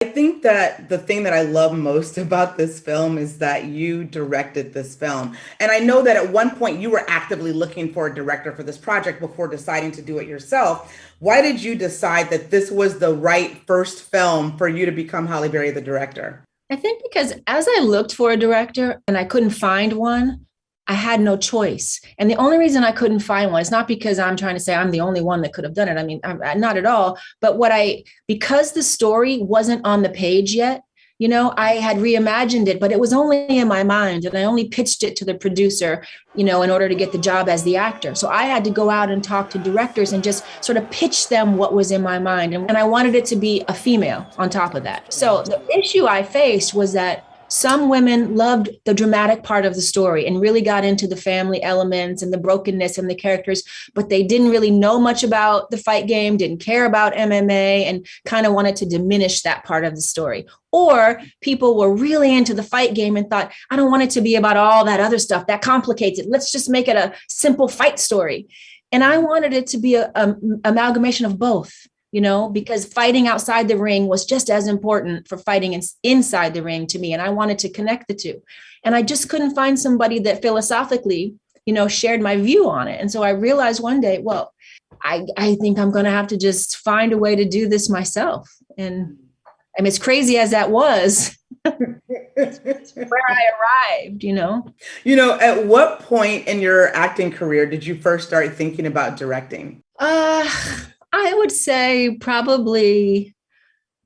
I think that the thing that I love most about this film is that you directed this film. And I know that at one point you were actively looking for a director for this project before deciding to do it yourself. Why did you decide that this was the right first film for you to become Halle Berry, the director? I think because as I looked for a director and I couldn't find one, I had no choice. And the only reason I couldn't find one is not because I'm trying to say I'm the only one that could have done it. I mean, not at all. But because the story wasn't on the page yet, I had reimagined it, but it was only in my mind. And I only pitched it to the producer, in order to get the job as the actor. So I had to go out and talk to directors and just sort of pitch them what was in my mind. And I wanted it to be a female on top of that. So the issue I faced was that some women loved the dramatic part of the story and really got into the family elements and the brokenness and the characters, but they didn't really know much about the fight game, didn't care about MMA, and kind of wanted to diminish that part of the story. Or people were really into the fight game and thought, I don't want it to be about all that other stuff that complicates it. Let's just make it a simple fight story. And I wanted it to be a amalgamation of both, because fighting outside the ring was just as important for fighting inside the ring to me. And I wanted to connect the two. And I just couldn't find somebody that philosophically, shared my view on it. And so I realized one day, well, I think I'm going to have to just find a way to do this myself. And I mean, as crazy as that was, it's where I arrived. At what point in your acting career did you first start thinking about directing? I would say probably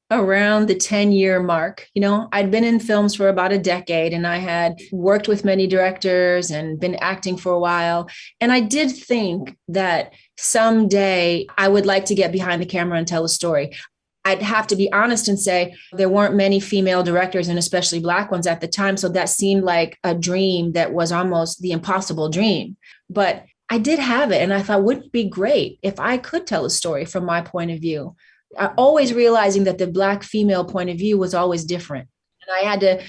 around the 10-year mark. I'd been in films for about a decade and I had worked with many directors and been acting for a while. And I did think that someday I would like to get behind the camera and tell a story. I'd have to be honest and say there weren't many female directors, and especially Black ones at the time. So that seemed like a dream that was almost the impossible dream. But I did have it. And I thought, wouldn't it be great if I could tell a story from my point of view? Always realizing that the Black female point of view was always different. And I had to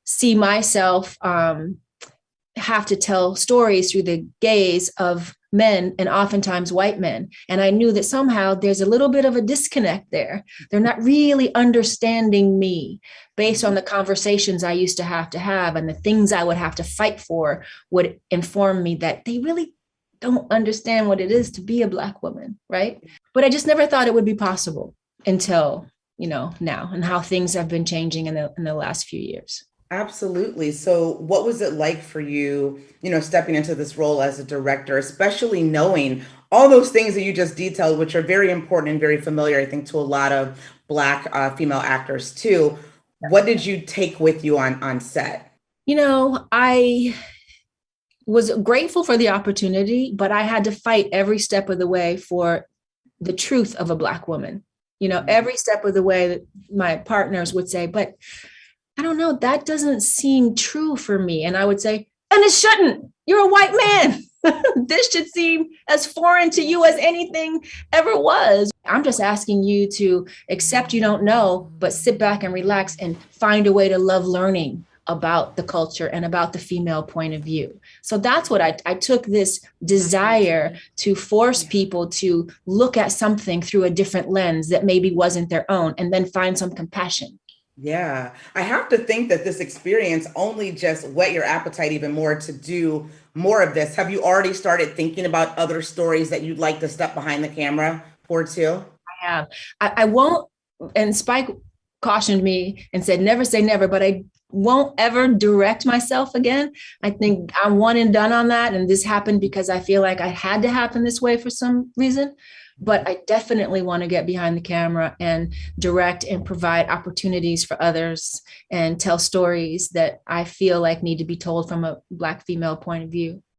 see myself have to tell stories through the gaze of men and oftentimes white men. And I knew that somehow there's a little bit of a disconnect there. They're not really understanding me based on the conversations I used to have and the things I would have to fight for would inform me that they really don't understand what it is to be a Black woman, right? But I just never thought it would be possible until, now, and how things have been changing in the last few years. Absolutely. So, what was it like for you, stepping into this role as a director, especially knowing all those things that you just detailed, which are very important and very familiar, I think, to a lot of Black female actors too. What did you take with you on set? I was grateful for the opportunity, but I had to fight every step of the way for the truth of a Black woman. Every step of the way that my partners would say, but I don't know, that doesn't seem true for me. And I would say, and it shouldn't. You're a white man. This should seem as foreign to you as anything ever was. I'm just asking you to accept you don't know, but sit back and relax and find a way to love learning about the culture and about the female point of view. So that's what I took this desire to force people to look at something through a different lens that maybe wasn't their own, and then find some compassion. Yeah, I have to think that this experience only just whet your appetite even more to do more of this. Have you already started thinking about other stories that you'd like to step behind the camera for too? I have. I won't, and Spike cautioned me and said, never say never, but I won't ever direct myself again. I think I'm one and done on that. And this happened because I feel like I had to happen this way for some reason. But I definitely want to get behind the camera and direct and provide opportunities for others and tell stories that I feel like need to be told from a Black female point of view.